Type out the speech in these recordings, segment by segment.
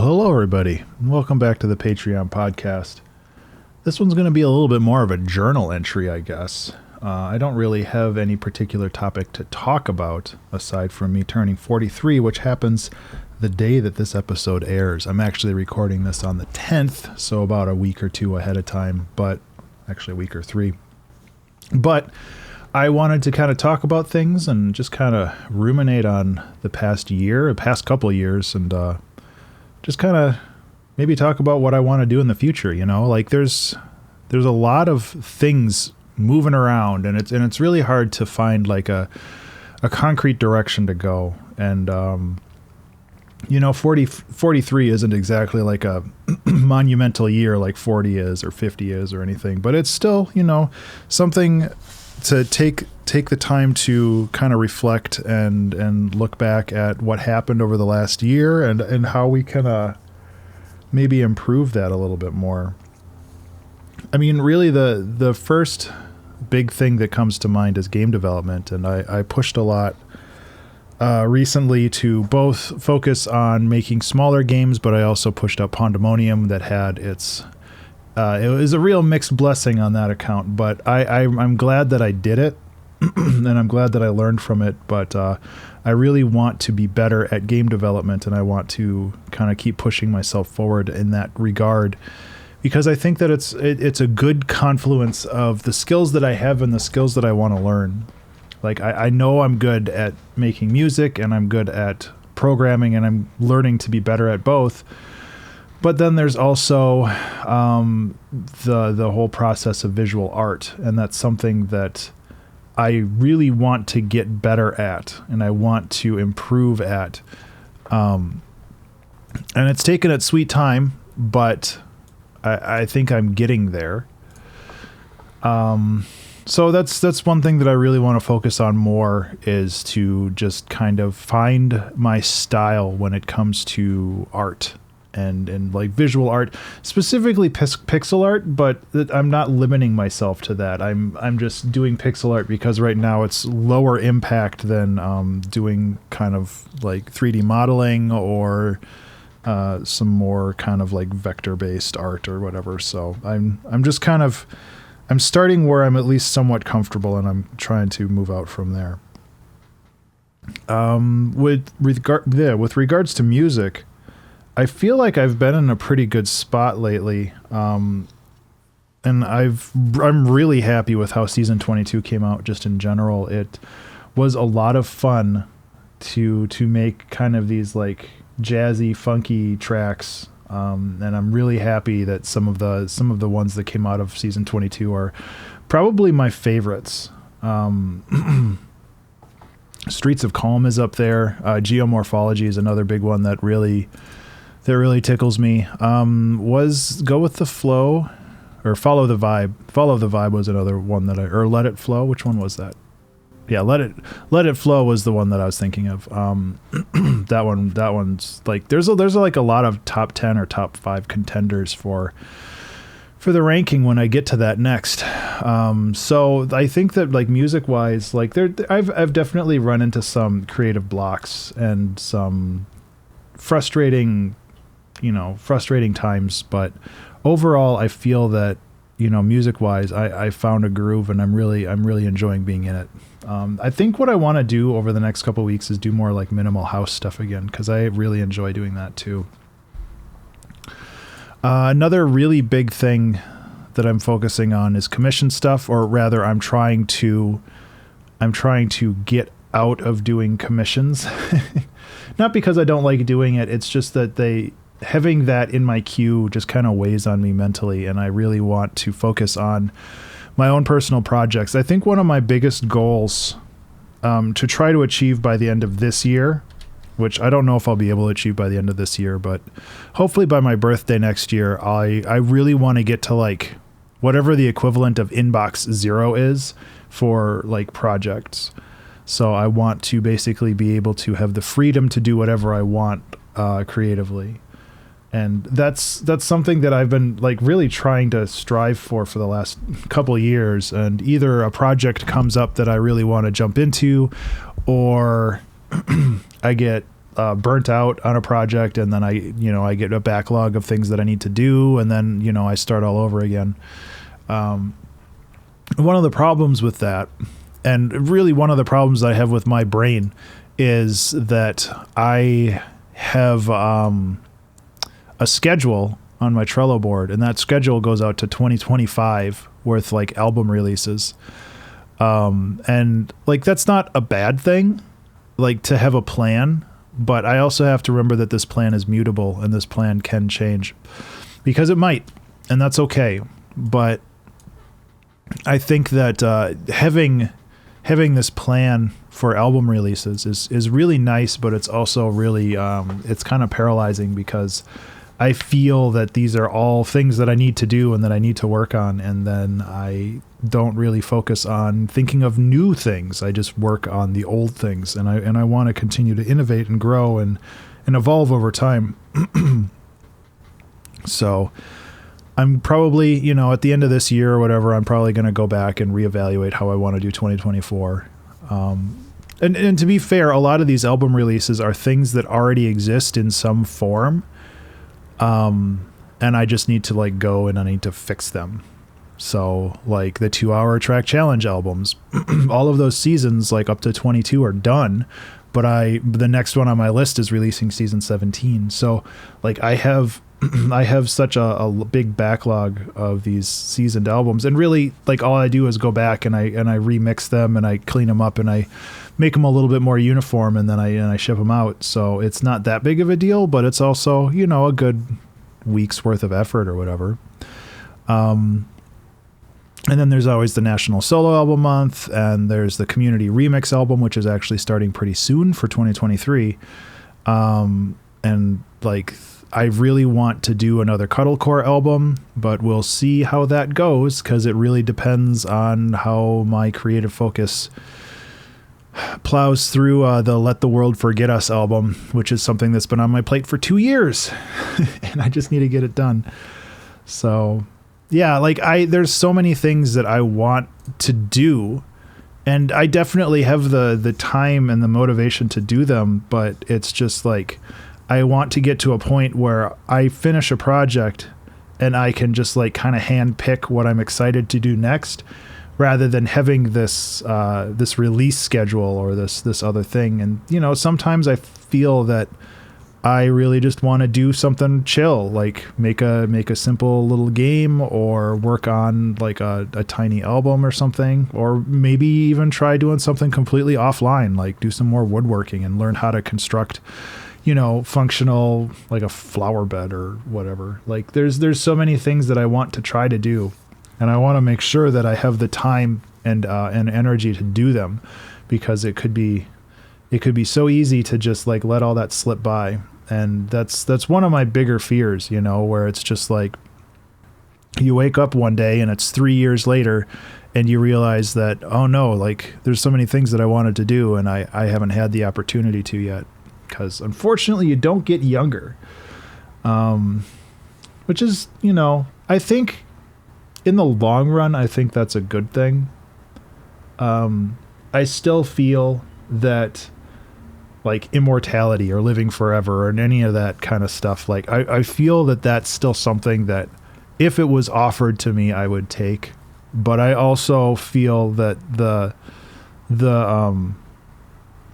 hello everybody. Welcome back to the Patreon podcast. This one's going to be a little bit more of a journal entry, I guess. I don't really have any particular topic to talk about aside from me turning 43, which happens the day that this episode airs. I'm actually recording this on the 10th, so about a week or two ahead of time, but actually a week or three. But I wanted to kind of talk about things and just kind of ruminate on the past couple of years, and just kind of maybe talk about what I want to do in the future. You know, like there's a lot of things moving around, and it's really hard to find like a concrete direction to go. And 43 isn't exactly like a monumental year like 40 is or 50 is or anything, but it's still, something to take the time to kind of reflect and look back at what happened over the last year and how we can maybe improve that a little bit more. I mean, really the first big thing that comes to mind is game development, and I pushed a lot recently to both focus on making smaller games, but I also pushed up Pandemonium that had its it was a real mixed blessing on that account, but I'm glad that I did it and I'm glad that I learned from it. But I really want to be better at game development, and I want to kind of keep pushing myself forward in that regard, because I think that it's a good confluence of the skills that I have and the skills that I want to learn. Like I know I'm good at making music and I'm good at programming, and I'm learning to be better at both. But then there's also the whole process of visual art, and that's something that I really want to get better at, and I want to improve at. And it's taken its sweet time, but I think I'm getting there. So that's one thing that I really want to focus on more, is to just kind of find my style when it comes to art. And like visual art, specifically pixel art, but I'm not limiting myself to that. I'm just doing pixel art because right now it's lower impact than doing kind of like 3D modeling or some more kind of like vector-based art or whatever. So I'm just kind of starting where I'm at least somewhat comfortable, and I'm trying to move out from there. With regards to music, I feel like I've been in a pretty good spot lately, and I'm really happy with how season 22 came out. Just in general, it was a lot of fun to make kind of these like jazzy, funky tracks, and I'm really happy that some of the ones that came out of season 22 are probably my favorites. Streets of Calm is up there. Geomorphology is another big one that really tickles me. Was Go With The Flow or Follow the Vibe. Follow the Vibe was another one or Let It Flow. Which one was that? Yeah, Let It Flow was the one that I was thinking of. That one's like, there's like a lot of top 10 or top 5 contenders for the ranking when I get to that next. So I think that like music wise, like I've definitely run into some creative blocks and some frustrating times, but overall I feel that, music wise, I found a groove, and I'm really enjoying being in it. I think what I want to do over the next couple of weeks is do more like minimal house stuff again, because I really enjoy doing that too. Another really big thing that I'm focusing on is commission stuff, or rather I'm trying to get out of doing commissions. Not because I don't like doing it. It's just that having that in my queue just kind of weighs on me mentally, and I really want to focus on my own personal projects. I think one of my biggest goals to try to achieve by the end of this year, which I don't know if I'll be able to achieve by the end of this year, but hopefully by my birthday next year, I really want to get to like whatever the equivalent of inbox 0 is for like projects. So I want to basically be able to have the freedom to do whatever I want creatively. And that's something that I've been like really trying to strive for the last couple of years. And either a project comes up that I really want to jump into, or I get burnt out on a project, and then I get a backlog of things that I need to do, and then, I start all over again. One of the problems with that, and really one of the problems I have with my brain, is that I have a schedule on my Trello board, and that schedule goes out to 2025 worth like album releases. And like, that's not a bad thing, like to have a plan, but I also have to remember that this plan is mutable and this plan can change, because it might, and that's okay. But I think that having this plan for album releases is really nice, but it's also really it's kind of paralyzing, because I feel that these are all things that I need to do and that I need to work on, and then I don't really focus on thinking of new things. I just work on the old things, and I want to continue to innovate and grow and evolve over time. So I'm probably, at the end of this year or whatever, I'm probably going to go back and reevaluate how I want to do 2024. And to be fair, a lot of these album releases are things that already exist in some form. And I just need to like go and I need to fix them. So like the 2-hour track challenge albums, all of those seasons, like up to 22 are done, but the next one on my list is releasing season 17. So like I have such a big backlog of these seasoned albums, and really like all I do is go back and I remix them and I clean them up and I make them a little bit more uniform, and then I ship them out. So it's not that big of a deal, but it's also, a good week's worth of effort or whatever. And then there's always the National Solo Album Month, and there's the Community Remix Album, which is actually starting pretty soon for 2023. And like, I really want to do another Cuddlecore album, but we'll see how that goes, because it really depends on how my creative focus plows through the Let the World Forget Us album, which is something that's been on my plate for 2 years, and I just need to get it done. So yeah, like there's so many things that I want to do, and I definitely have the time and the motivation to do them, but it's just like, I want to get to a point where I finish a project and I can just like kind of hand pick what I'm excited to do next, rather than having this release schedule or this other thing. And, sometimes I feel that I really just want to do something chill, like make a simple little game, or work on like a tiny album or something, or maybe even try doing something completely offline, like do some more woodworking and learn how to construct, functional, like a flower bed or whatever. Like there's so many things that I want to try to do, and I want to make sure that I have the time and energy to do them, because it could be so easy to just like let all that slip by. And that's one of my bigger fears, where it's just like you wake up one day and it's 3 years later and you realize that, oh no, like there's so many things that I wanted to do and I haven't had the opportunity to yet, because unfortunately you don't get younger. Which is, I think in the long run, I think that's a good thing. I still feel that like immortality or living forever and any of that kind of stuff, like I feel that that's still something that if it was offered to me, I would take. But I also feel that the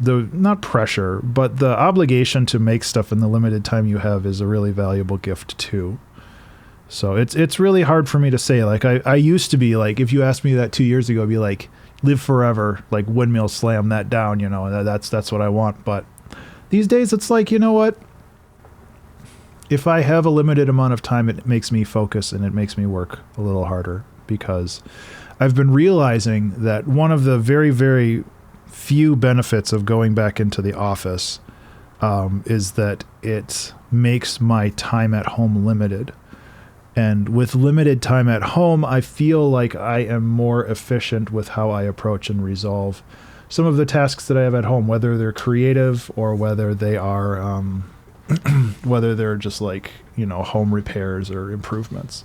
not pressure, but the obligation to make stuff in the limited time you have is a really valuable gift too. So it's really hard for me to say. Like I used to be like, if you asked me that 2 years ago, I'd be like, live forever, like windmill slam that down, that's what I want. But these days it's like, what? If I have a limited amount of time, it makes me focus and it makes me work a little harder, because I've been realizing that one of the very, very few benefits of going back into the office is that it makes my time at home limited. And with limited time at home, I feel like I am more efficient with how I approach and resolve some of the tasks that I have at home, whether they're creative or whether they are, whether they're just like, home repairs or improvements.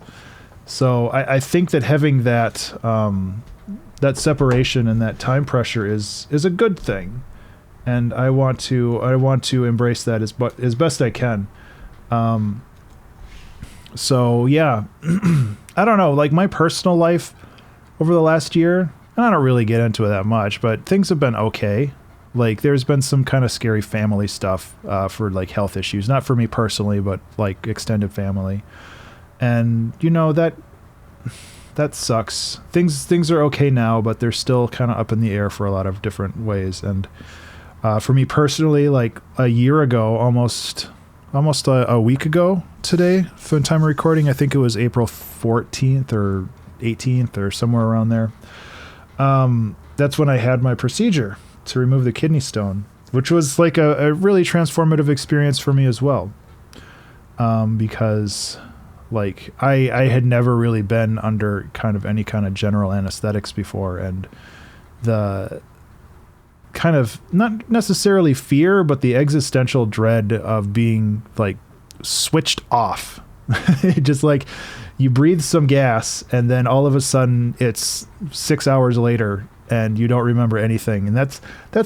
So I think that having that, that separation and that time pressure is a good thing. and I want to embrace that as best I can. So yeah, I don't know, like my personal life over the last year, I don't really get into it that much, but things have been okay. Like there's been some kind of scary family stuff for like health issues, not for me personally, but like extended family. And you know, that sucks. Things are okay now, but they're still kind of up in the air for a lot of different ways. And for me personally, like a year ago, almost a week ago today, for the time of recording, I think it was April 14th or 18th or somewhere around there. That's when I had my procedure to remove the kidney stone, which was like a really transformative experience for me as well. Because like I had never really been under kind of any kind of general anesthetics before, and the kind of not necessarily fear, but the existential dread of being like switched off. Just like you breathe some gas and then all of a sudden it's 6 hours later and you don't remember anything. And that's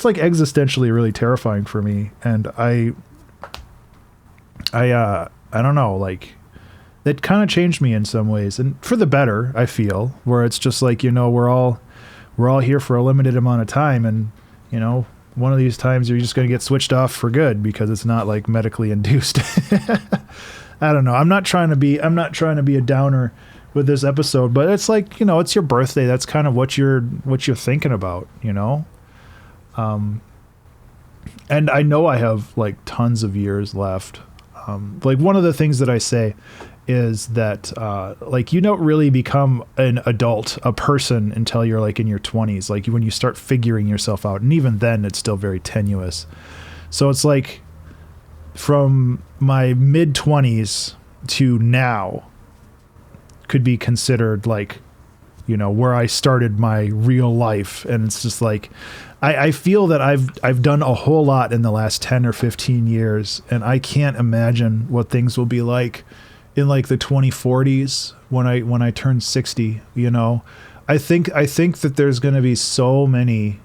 like existentially really terrifying for me. And I don't know, like it kind of changed me in some ways, and for the better, I feel, where it's just like, you know, we're all here for a limited amount of time, and you know, one of these times you're just going to get switched off for good because it's not like medically induced. I don't know. I'm not trying to be a downer with this episode, but it's like, you know, it's your birthday. That's kind of what you're thinking about, you know? And I know I have like tons of years left. Like one of the things that I say is that, like, you don't really become an adult, a person, until you're like in your 20s, like when you start figuring yourself out. And even then it's still very tenuous. So it's like from my mid 20s to now could be considered like, you know, where I started my real life. And it's just like, I feel that I've done a whole lot in the last 10 or 15 years, and I can't imagine what things will be like in like the 2040s when I turn 60, you know. I think that there's going to be so many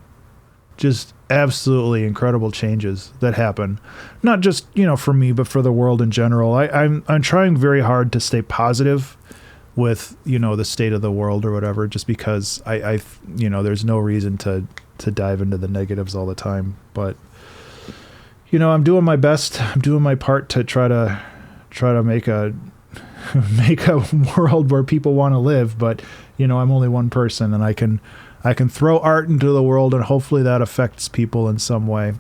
just absolutely incredible changes that happen, not just, you know, for me, but for the world in general. I'm trying very hard to stay positive with, you know, the state of the world or whatever, just because I you know, there's no reason to dive into the negatives all the time. But, you know, I'm doing my best. I'm doing my part to try to make a world where people want to live. But, you know, I'm only one person, and I can throw art into the world, and hopefully that affects people in some way.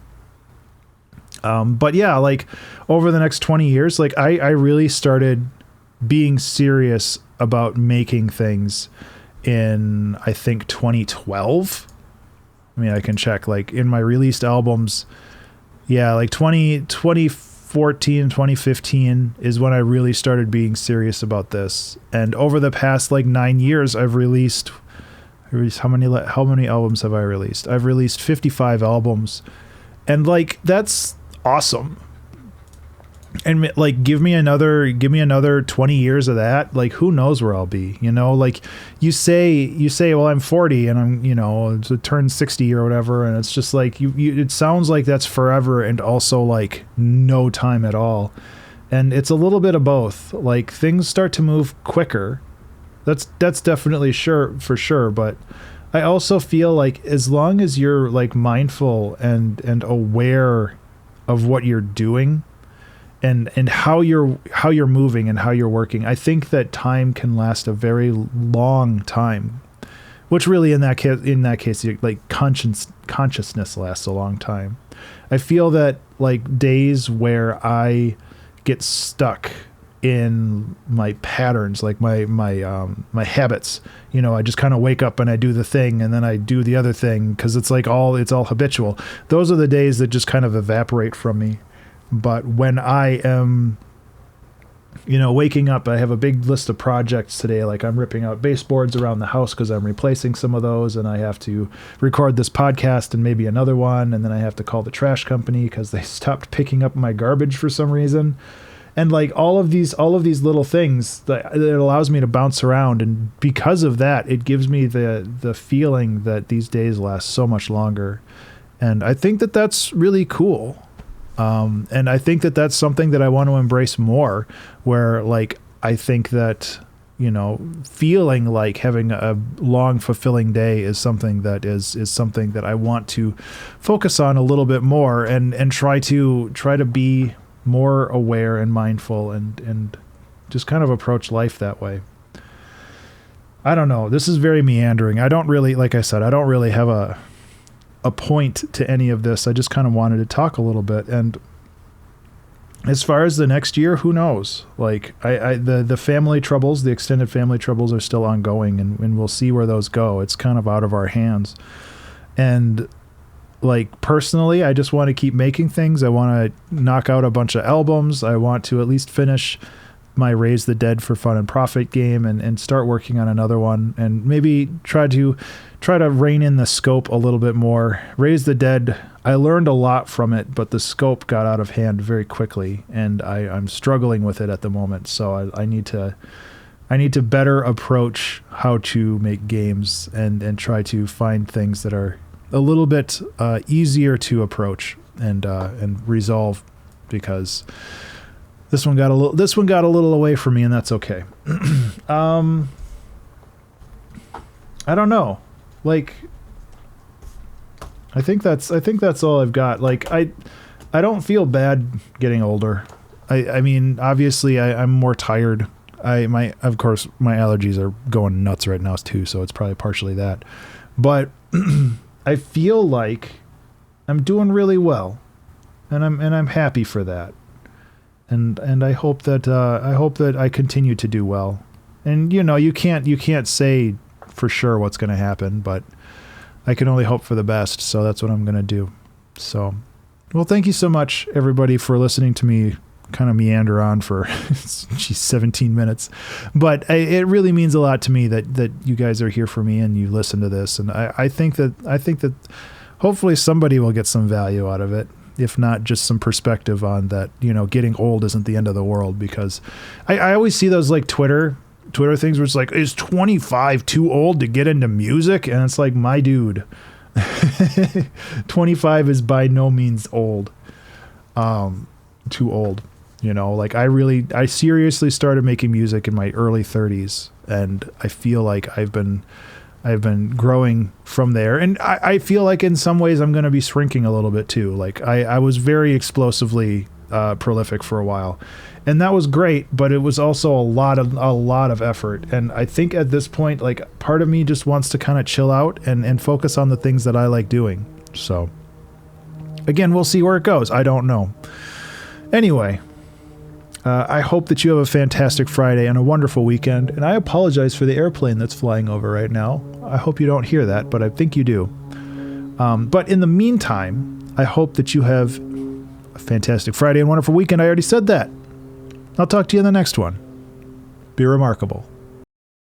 But yeah, like over the next 20 years, like I really started being serious about making things in, I think, 2012. I mean, I can check, like in my released albums. Yeah, like 2014, 2015 is when I really started being serious about this. And over the past like 9 years, I've released how many albums have I released? I've released 55 albums. And like, that's awesome. And like, give me another 20 years of that. Like, who knows where I'll be, you know? Like you say, well, I'm 40 and I'm, you know, to turn 60 or whatever. And it's just like, it sounds like that's forever and also like no time at all. And it's a little bit of both. Like things start to move quicker. That's definitely for sure. But I also feel like as long as you're like mindful and aware of what you're doing, and how you're moving and how you're working, I think that time can last a very long time. Which really in that case, like consciousness lasts a long time. I feel that like days where I get stuck in my patterns, like my habits, you know, I just kind of wake up and I do the thing and then I do the other thing because it's all habitual. Those are the days that just kind of evaporate from me. But when I am, you know, waking up, I have a big list of projects today. Like I'm ripping out baseboards around the house because I'm replacing some of those, and I have to record this podcast and maybe another one. And then I have to call the trash company because they stopped picking up my garbage for some reason. And like all of these little things that it allows me to bounce around. And because of that, it gives me the feeling that these days last so much longer. And I think that that's really cool. And I think that that's something that I want to embrace more, where like, I think that, you know, feeling like having a long, fulfilling day is something that is something that I want to focus on a little bit more, and try to be more aware and mindful, and just kind of approach life that way. I don't know. This is very meandering. I don't really, like I said, I don't really have a point to any of this. I just kind of wanted to talk a little bit. And as far as the next year, who knows? Like the family troubles, the extended family troubles are still ongoing, and we'll see where those go. It's kind of out of our hands. And like personally, I just want to keep making things. I want to knock out a bunch of albums. I want to at least finish my Raise the Dead for Fun and Profit game, and start working on another one, and maybe try to rein in the scope a little bit more. Raise the Dead, I learned a lot from it, but the scope got out of hand very quickly, and I'm struggling with it at the moment. So I need to better approach how to make games, and try to find things that are a little bit easier to approach and resolve, because this one got a little away from me, and that's okay. I don't know. Like, I think that's all I've got. Like, I don't feel bad getting older. I mean, obviously I'm more tired. Of course my allergies are going nuts right now too, so it's probably partially that. But I feel like I'm doing really well, and I'm happy for that. And I hope that I continue to do well. And you know, you can't say for sure what's going to happen, but I can only hope for the best. So that's what I'm going to do. So, well, thank you so much, everybody, for listening to me kind of meander on for 17 minutes. But it really means a lot to me that you guys are here for me and you listen to this. And I think that hopefully somebody will get some value out of it, if not just some perspective on that, you know, getting old isn't the end of the world. Because I always see those like Twitter things where it's like, is 25 too old to get into music? And it's like, my dude, 25 is by no means old. Too old, you know. Like I seriously started making music in my early 30s, and I feel like I've been growing from there. And I feel like in some ways I'm going to be shrinking a little bit too. Like I was very explosively prolific for a while, and that was great, but it was also a lot of effort. And I think at this point, like, part of me just wants to kind of chill out and focus on the things that I like doing. So again, we'll see where it goes. I don't know. Anyway, I hope that you have a fantastic Friday and a wonderful weekend. And I apologize for the airplane that's flying over right now. I hope you don't hear that, but I think you do. But in the meantime, I hope that you have a fantastic Friday and wonderful weekend. I already said that. I'll talk to you in the next one. Be remarkable.